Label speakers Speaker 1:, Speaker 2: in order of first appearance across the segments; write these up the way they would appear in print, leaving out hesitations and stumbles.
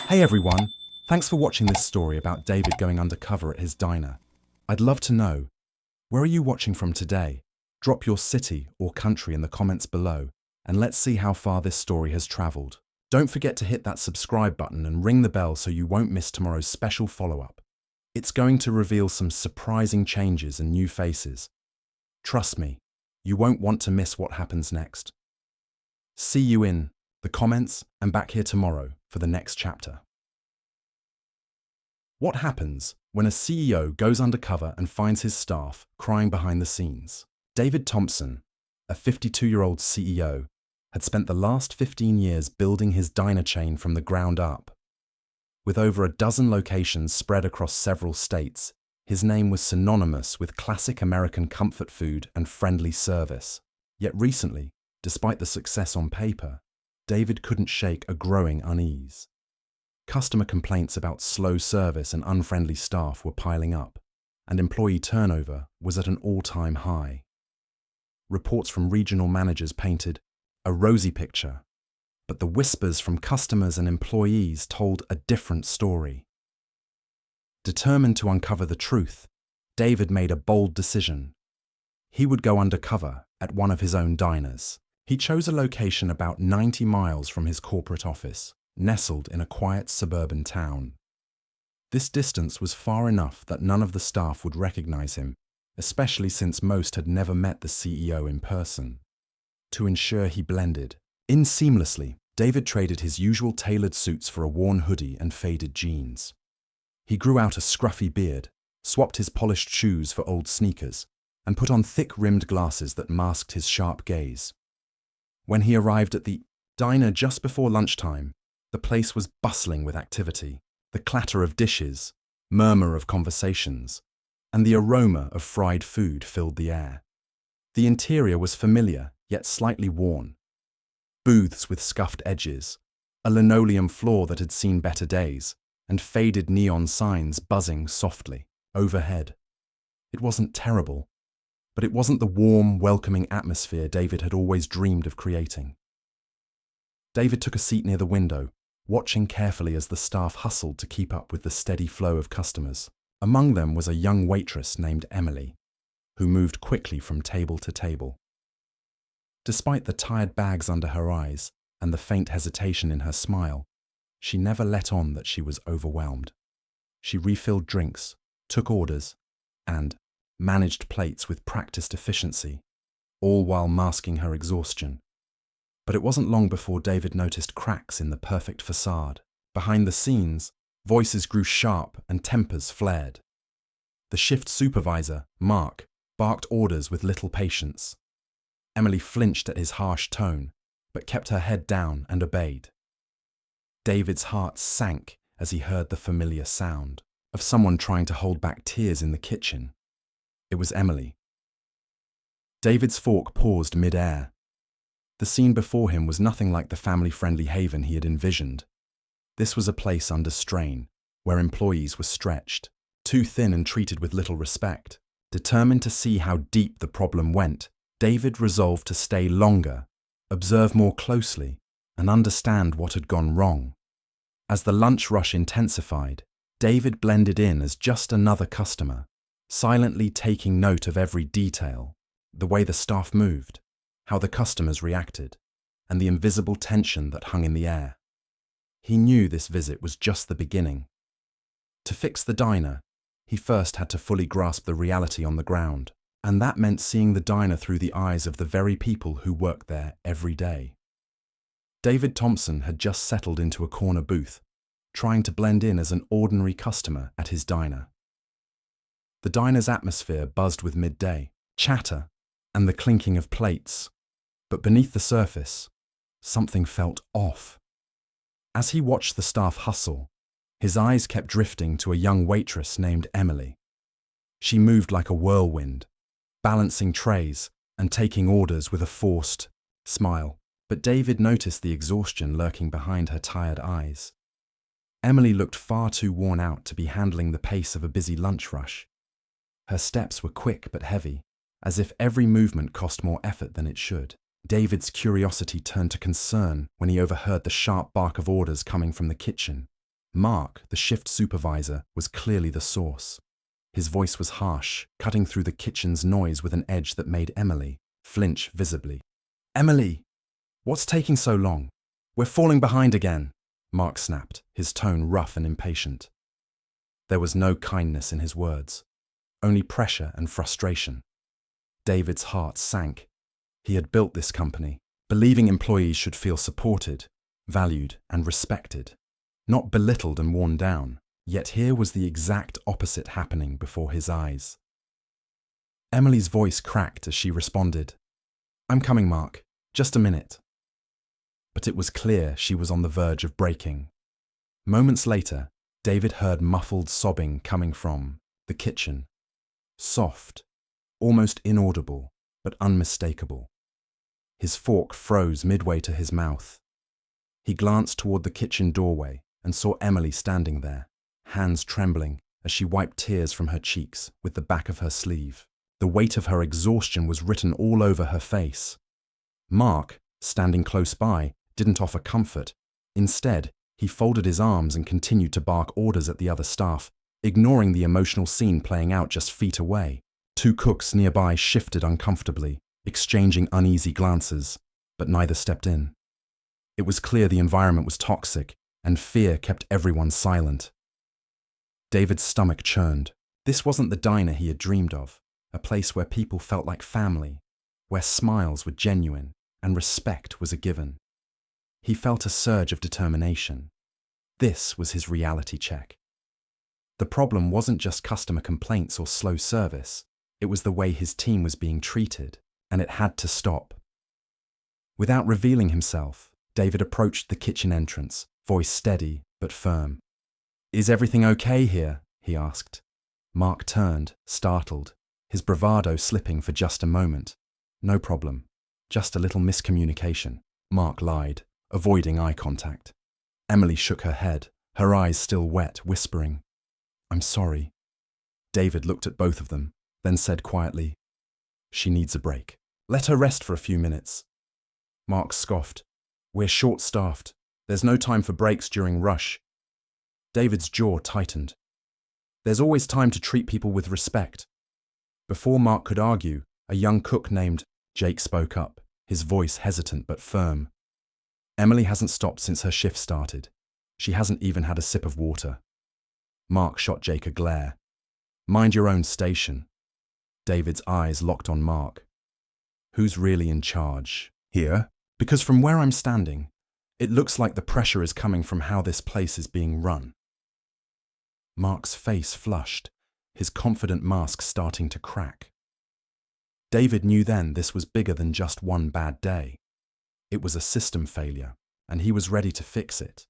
Speaker 1: Hey everyone, thanks for watching this story about David going undercover at his diner. I'd love to know, where are you watching from today? Drop your city or country in the comments below, and let's see how far this story has traveled. Don't forget to hit that subscribe button and ring the bell so you won't miss tomorrow's special follow-up. It's going to reveal some surprising changes and new faces. Trust me, you won't want to miss what happens next. See you in the comments and back here tomorrow for the next chapter. What happens when a CEO goes undercover and finds his staff crying behind the scenes? David Thompson, a 52-year-old CEO, had spent the last 15 years building his diner chain from the ground up. With over a dozen locations spread across several states, his name was synonymous with classic American comfort food and friendly service. Yet recently, despite the success on paper, David couldn't shake a growing unease. Customer complaints about slow service and unfriendly staff were piling up, and employee turnover was at an all-time high. Reports from regional managers painted a rosy picture, but the whispers from customers and employees told a different story. Determined to uncover the truth, David made a bold decision. He would go undercover at one of his own diners. He chose a location about 90 miles from his corporate office, nestled in a quiet suburban town. This distance was far enough that none of the staff would recognize him, especially since most had never met the CEO in person. To ensure he blended in seamlessly, David traded his usual tailored suits for a worn hoodie and faded jeans. He grew out a scruffy beard, swapped his polished shoes for old sneakers, and put on thick-rimmed glasses that masked his sharp gaze. When he arrived at the diner just before lunchtime, the place was bustling with activity. The clatter of dishes, murmur of conversations, and the aroma of fried food filled the air. The interior was familiar, yet slightly worn. Booths with scuffed edges, a linoleum floor that had seen better days, and faded neon signs buzzing softly overhead. It wasn't terrible, but it wasn't the warm, welcoming atmosphere David had always dreamed of creating. David took a seat near the window, watching carefully as the staff hustled to keep up with the steady flow of customers. Among them was a young waitress named Emily, who moved quickly from table to table. Despite the tired bags under her eyes and the faint hesitation in her smile, she never let on that she was overwhelmed. She refilled drinks, took orders, and managed plates with practiced efficiency, all while masking her exhaustion. But it wasn't long before David noticed cracks in the perfect facade. Behind the scenes, voices grew sharp and tempers flared. The shift supervisor, Mark, barked orders with little patience. Emily flinched at his harsh tone, but kept her head down and obeyed. David's heart sank as he heard the familiar sound of someone trying to hold back tears in the kitchen. It was Emily. David's fork paused mid-air. The scene before him was nothing like the family-friendly haven he had envisioned. This was a place under strain, where employees were stretched, too thin and treated with little respect. Determined to see how deep the problem went, David resolved to stay longer, observe more closely, and understand what had gone wrong. As the lunch rush intensified, David blended in as just another customer, silently taking note of every detail, the way the staff moved, how the customers reacted, and the invisible tension that hung in the air. He knew this visit was just the beginning. To fix the diner, he first had to fully grasp the reality on the ground, and that meant seeing the diner through the eyes of the very people who worked there every day. David Thompson had just settled into a corner booth, trying to blend in as an ordinary customer at his diner. The diner's atmosphere buzzed with midday chatter and the clinking of plates, but beneath the surface, something felt off. As he watched the staff hustle, his eyes kept drifting to a young waitress named Emily. She moved like a whirlwind, balancing trays and taking orders with a forced smile, but David noticed the exhaustion lurking behind her tired eyes. Emily looked far too worn out to be handling the pace of a busy lunch rush. Her steps were quick but heavy, as if every movement cost more effort than it should. David's curiosity turned to concern when he overheard the sharp bark of orders coming from the kitchen. Mark, the shift supervisor, was clearly the source. His voice was harsh, cutting through the kitchen's noise with an edge that made Emily flinch visibly. "Emily! What's taking so long? We're falling behind again," Mark snapped, his tone rough and impatient. There was no kindness in his words, only pressure and frustration. David's heart sank. He had built this company, believing employees should feel supported, valued, and respected, not belittled and worn down. Yet here was the exact opposite happening before his eyes. Emily's voice cracked as she responded, "I'm coming, Mark. Just a minute." But it was clear she was on the verge of breaking. Moments later, David heard muffled sobbing coming from the kitchen. Soft, almost inaudible, but unmistakable. His fork froze midway to his mouth. He glanced toward the kitchen doorway and saw Emily standing there, hands trembling as she wiped tears from her cheeks with the back of her sleeve. The weight of her exhaustion was written all over her face. Mark, standing close by, didn't offer comfort. Instead, he folded his arms and continued to bark orders at the other staff, ignoring the emotional scene playing out just feet away. Two cooks nearby shifted uncomfortably, exchanging uneasy glances, but neither stepped in. It was clear the environment was toxic, and fear kept everyone silent. David's stomach churned. This wasn't the diner he had dreamed of, a place where people felt like family, where smiles were genuine and respect was a given. He felt a surge of determination. This was his reality check. The problem wasn't just customer complaints or slow service, it was the way his team was being treated, and it had to stop. Without revealing himself, David approached the kitchen entrance, voice steady but firm. "Is everything okay here?" he asked. Mark turned, startled, his bravado slipping for just a moment. "No problem. Just a little miscommunication," Mark lied, avoiding eye contact. Emily shook her head, her eyes still wet, whispering, "I'm sorry." David looked at both of them, then said quietly, "She needs a break. Let her rest for a few minutes." Mark scoffed, "We're short-staffed. There's no time for breaks during rush." David's jaw tightened. "There's always time to treat people with respect." Before Mark could argue, a young cook named Jake spoke up, his voice hesitant but firm. "Emily hasn't stopped since her shift started. She hasn't even had a sip of water." Mark shot Jake a glare. "Mind your own station." David's eyes locked on Mark. "Who's really in charge here? Because from where I'm standing, it looks like the pressure is coming from how this place is being run." Mark's face flushed, his confident mask starting to crack. David knew then this was bigger than just one bad day. It was a system failure, and he was ready to fix it.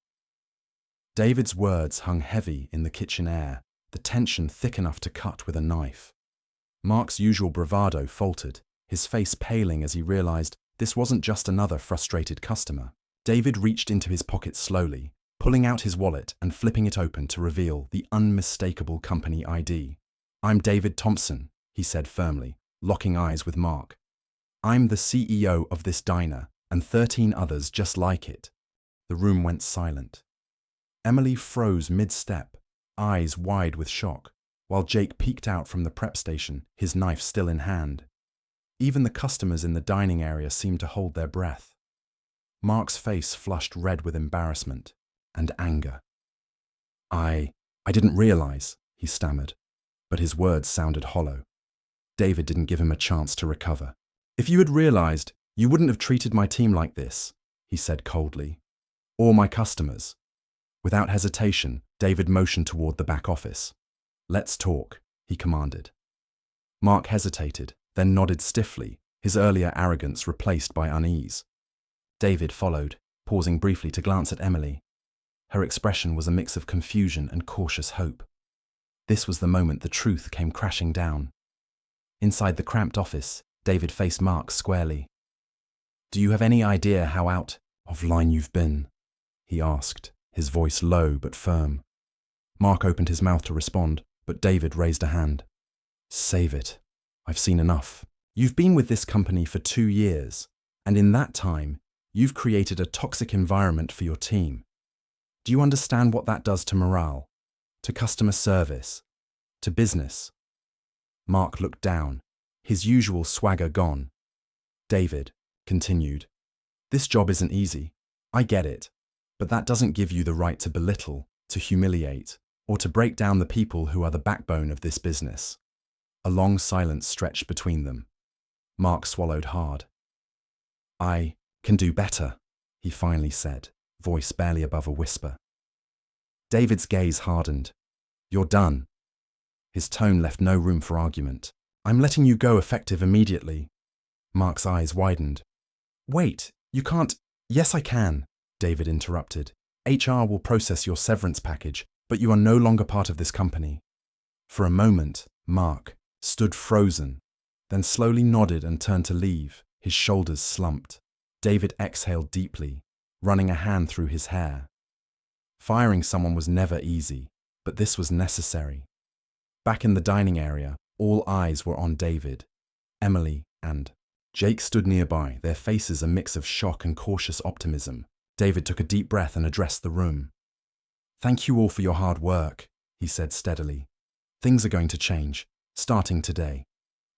Speaker 1: David's words hung heavy in the kitchen air, the tension thick enough to cut with a knife. Mark's usual bravado faltered, his face paling as he realized this wasn't just another frustrated customer. David reached into his pocket slowly, pulling out his wallet and flipping it open to reveal the unmistakable company ID. "I'm David Thompson," he said firmly, locking eyes with Mark. "I'm the CEO of this diner, and 13 others just like it." The room went silent. Emily froze mid-step, eyes wide with shock, while Jake peeked out from the prep station, his knife still in hand. Even the customers in the dining area seemed to hold their breath. Mark's face flushed red with embarrassment and anger. I didn't realize," he stammered, but his words sounded hollow. David didn't give him a chance to recover. "If you had realized, you wouldn't have treated my team like this," he said coldly. "Or my customers." Without hesitation, David motioned toward the back office. "Let's talk," he commanded. Mark hesitated, then nodded stiffly, his earlier arrogance replaced by unease. David followed, pausing briefly to glance at Emily. Her expression was a mix of confusion and cautious hope. This was the moment the truth came crashing down. Inside the cramped office, David faced Mark squarely. "Do you have any idea how out of line you've been?" he asked, his voice low but firm. Mark opened his mouth to respond, but David raised a hand. "Save it. I've seen enough. You've been with this company for 2 years, and in that time, you've created a toxic environment for your team. Do you understand what that does to morale, to customer service, to business? Mark looked down, his usual swagger gone. David continued, "This job isn't easy. I get it. But that doesn't give you the right to belittle, to humiliate, or to break down the people who are the backbone of this business." A long silence stretched between them. Mark swallowed hard. "I can do better," he finally said, voice barely above a whisper. David's gaze hardened. "You're done." His tone left no room for argument. "I'm letting you go effective immediately." Mark's eyes widened. "Wait, you can't—" "Yes, I can," David interrupted. "HR will process your severance package, but you are no longer part of this company." For a moment, Mark stood frozen, then slowly nodded and turned to leave, his shoulders slumped. David exhaled deeply, running a hand through his hair. Firing someone was never easy, but this was necessary. Back in the dining area, all eyes were on David. Emily and Jake stood nearby, their faces a mix of shock and cautious optimism. David took a deep breath and addressed the room. "Thank you all for your hard work," he said steadily. "Things are going to change, starting today."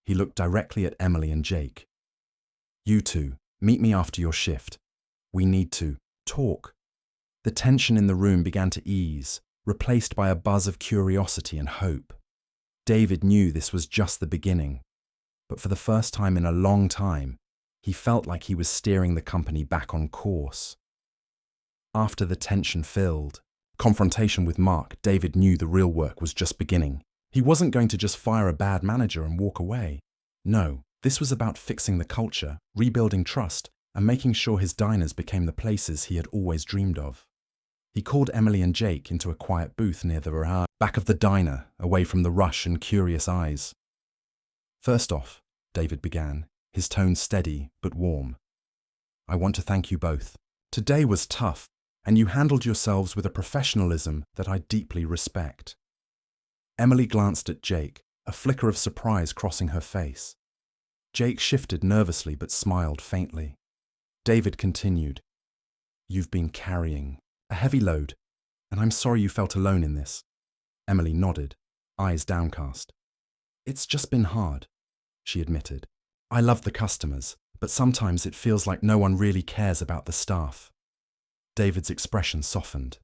Speaker 1: He looked directly at Emily and Jake. "You two, meet me after your shift. We need to talk." The tension in the room began to ease, replaced by a buzz of curiosity and hope. David knew this was just the beginning, but for the first time in a long time, he felt like he was steering the company back on course. After the tension filled confrontation with Mark, David knew the real work was just beginning. He wasn't going to just fire a bad manager and walk away. No, this was about fixing the culture, rebuilding trust, and making sure his diners became the places he had always dreamed of. He called Emily and Jake into a quiet booth near the back of the diner, away from the rush and curious eyes. "First off," David began, his tone steady but warm, "I want to thank you both. Today was tough, and you handled yourselves with a professionalism that I deeply respect." Emily glanced at Jake, a flicker of surprise crossing her face. Jake shifted nervously but smiled faintly. David continued, "You've been carrying a heavy load, and I'm sorry you felt alone in this." Emily nodded, eyes downcast. "It's just been hard," she admitted. "I love the customers, but sometimes it feels like no one really cares about the staff." David's expression softened.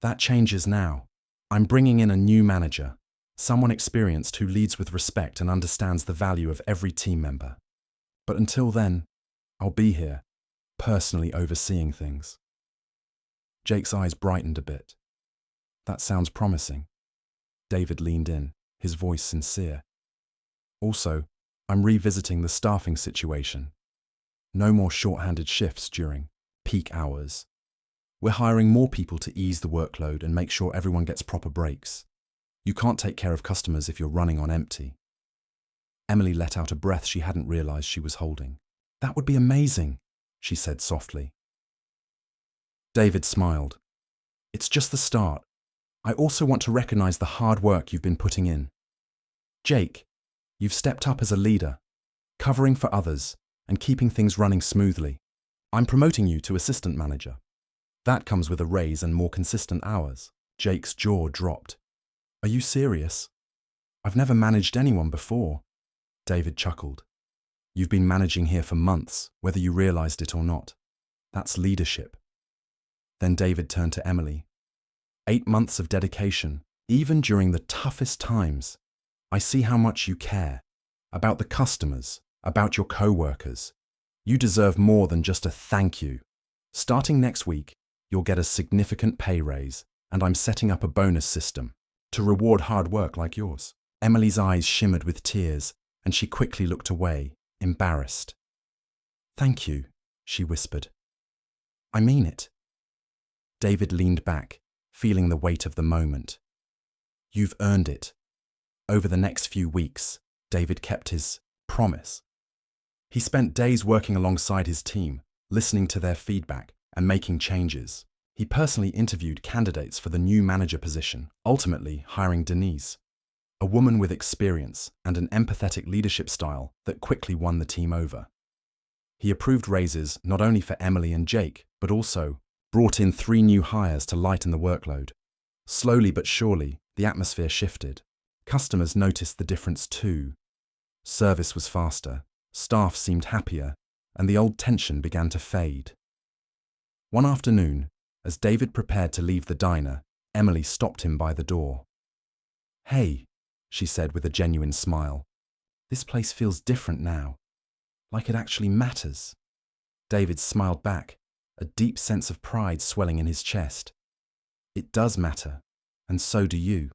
Speaker 1: "That changes now. I'm bringing in a new manager, someone experienced who leads with respect and understands the value of every team member. But until then, I'll be here, personally overseeing things." Jake's eyes brightened a bit. "That sounds promising." David leaned in, his voice sincere. "Also, I'm revisiting the staffing situation. No more short-handed shifts during peak hours. We're hiring more people to ease the workload and make sure everyone gets proper breaks. You can't take care of customers if you're running on empty." Emily let out a breath she hadn't realized she was holding. "That would be amazing," she said softly. David smiled. "It's just the start. I also want to recognize the hard work you've been putting in. Jake, you've stepped up as a leader, covering for others and keeping things running smoothly. I'm promoting you to assistant manager. That comes with a raise and more consistent hours." Jake's jaw dropped. "Are you serious? I've never managed anyone before." David chuckled. "You've been managing here for months, whether you realized it or not. That's leadership." Then David turned to Emily. 8 months of dedication, even during the toughest times. I see how much you care. About the customers, about your co-workers. You deserve more than just a thank you. Starting next week, you'll get a significant pay raise, and I'm setting up a bonus system to reward hard work like yours." Emily's eyes shimmered with tears, and she quickly looked away, embarrassed. "Thank you," she whispered. "I mean it." David leaned back, feeling the weight of the moment. "You've earned it." Over the next few weeks, David kept his promise. He spent days working alongside his team, listening to their feedback and making changes. He personally interviewed candidates for the new manager position, ultimately hiring Denise, a woman with experience and an empathetic leadership style that quickly won the team over. He approved raises not only for Emily and Jake, but also brought in 3 new hires to lighten the workload. Slowly but surely, the atmosphere shifted. Customers noticed the difference too. Service was faster, staff seemed happier, and the old tension began to fade. One afternoon, as David prepared to leave the diner, Emily stopped him by the door. "Hey," she said with a genuine smile. "This place feels different now. Like it actually matters." David smiled back, a deep sense of pride swelling in his chest. "It does matter, and so do you."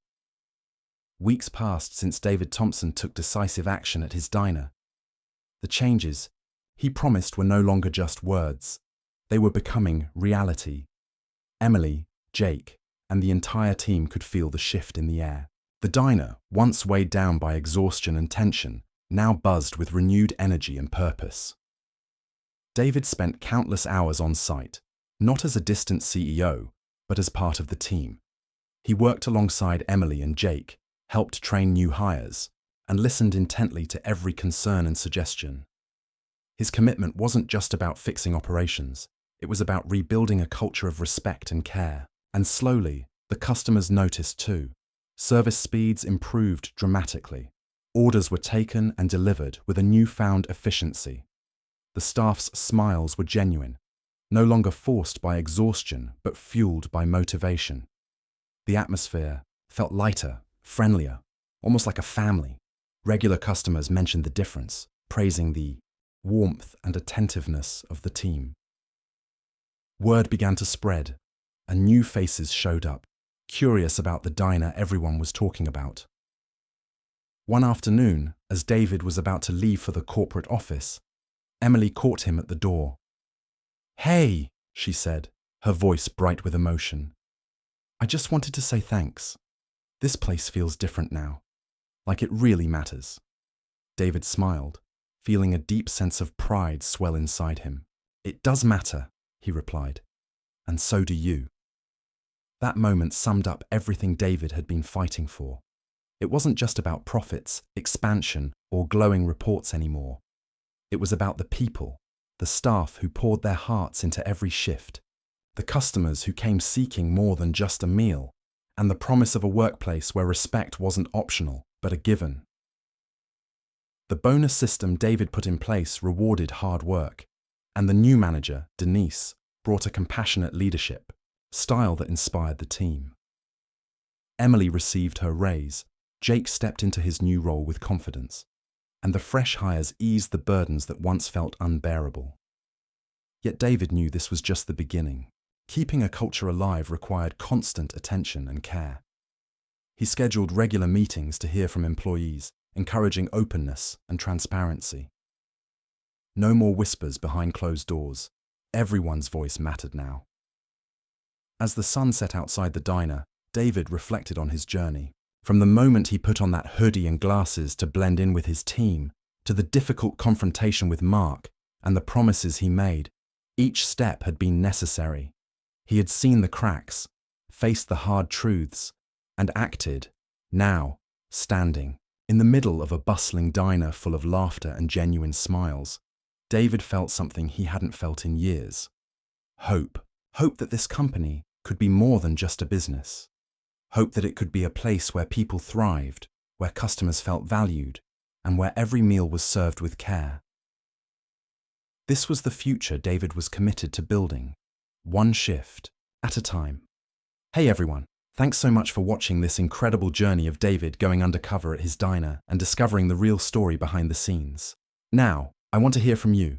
Speaker 1: Weeks passed since David Thompson took decisive action at his diner. The changes he promised were no longer just words. They were becoming reality. Emily, Jake, and the entire team could feel the shift in the air. The diner, once weighed down by exhaustion and tension, now buzzed with renewed energy and purpose. David spent countless hours on site, not as a distant CEO, but as part of the team. He worked alongside Emily and Jake, helped train new hires, and listened intently to every concern and suggestion. His commitment wasn't just about fixing operations, it was about rebuilding a culture of respect and care. And slowly, the customers noticed too. Service speeds improved dramatically. Orders were taken and delivered with a newfound efficiency. The staff's smiles were genuine, no longer forced by exhaustion but fueled by motivation. The atmosphere felt lighter, friendlier, almost like a family. Regular customers mentioned the difference, praising the warmth and attentiveness of the team. Word began to spread, and new faces showed up, curious about the diner everyone was talking about. One afternoon, as David was about to leave for the corporate office, Emily caught him at the door. "Hey," she said, her voice bright with emotion. "I just wanted to say thanks. This place feels different now, like it really matters." David smiled, feeling a deep sense of pride swell inside him. "It does matter," he replied, "and so do you." That moment summed up everything David had been fighting for. It wasn't just about profits, expansion, or glowing reports anymore. It was about the people, the staff who poured their hearts into every shift, the customers who came seeking more than just a meal, and the promise of a workplace where respect wasn't optional, but a given. The bonus system David put in place rewarded hard work, and the new manager, Denise, brought a compassionate leadership, style that inspired the team. Emily received her raise, Jake stepped into his new role with confidence, and the fresh hires eased the burdens that once felt unbearable. Yet David knew this was just the beginning. Keeping a culture alive required constant attention and care. He scheduled regular meetings to hear from employees, encouraging openness and transparency. No more whispers behind closed doors. Everyone's voice mattered now. As the sun set outside the diner, David reflected on his journey. From the moment he put on that hoodie and glasses to blend in with his team, to the difficult confrontation with Mark and the promises he made, each step had been necessary. He had seen the cracks, faced the hard truths, and acted, now, standing, in the middle of a bustling diner full of laughter and genuine smiles. David felt something he hadn't felt in years. Hope. Hope that this company could be more than just a business. Hope that it could be a place where people thrived, where customers felt valued, and where every meal was served with care. This was the future David was committed to building, one shift at a time. Hey everyone, thanks so much for watching this incredible journey of David going undercover at his diner and discovering the real story behind the scenes. Now, I want to hear from you.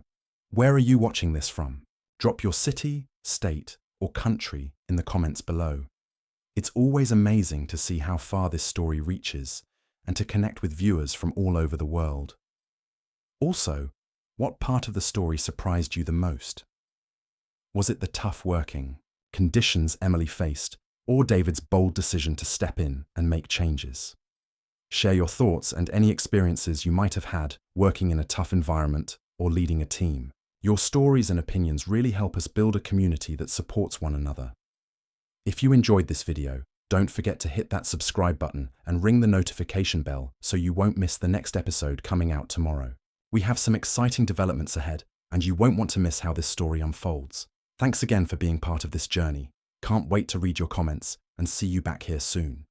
Speaker 1: Where are you watching this from? Drop your city, state, or country in the comments below. It's always amazing to see how far this story reaches and to connect with viewers from all over the world. Also, what part of the story surprised you the most? Was it the tough working, conditions Emily faced, or David's bold decision to step in and make changes? Share your thoughts and any experiences you might have had working in a tough environment or leading a team. Your stories and opinions really help us build a community that supports one another. If you enjoyed this video, don't forget to hit that subscribe button and ring the notification bell so you won't miss the next episode coming out tomorrow. We have some exciting developments ahead, and you won't want to miss how this story unfolds. Thanks again for being part of this journey. Can't wait to read your comments and see you back here soon.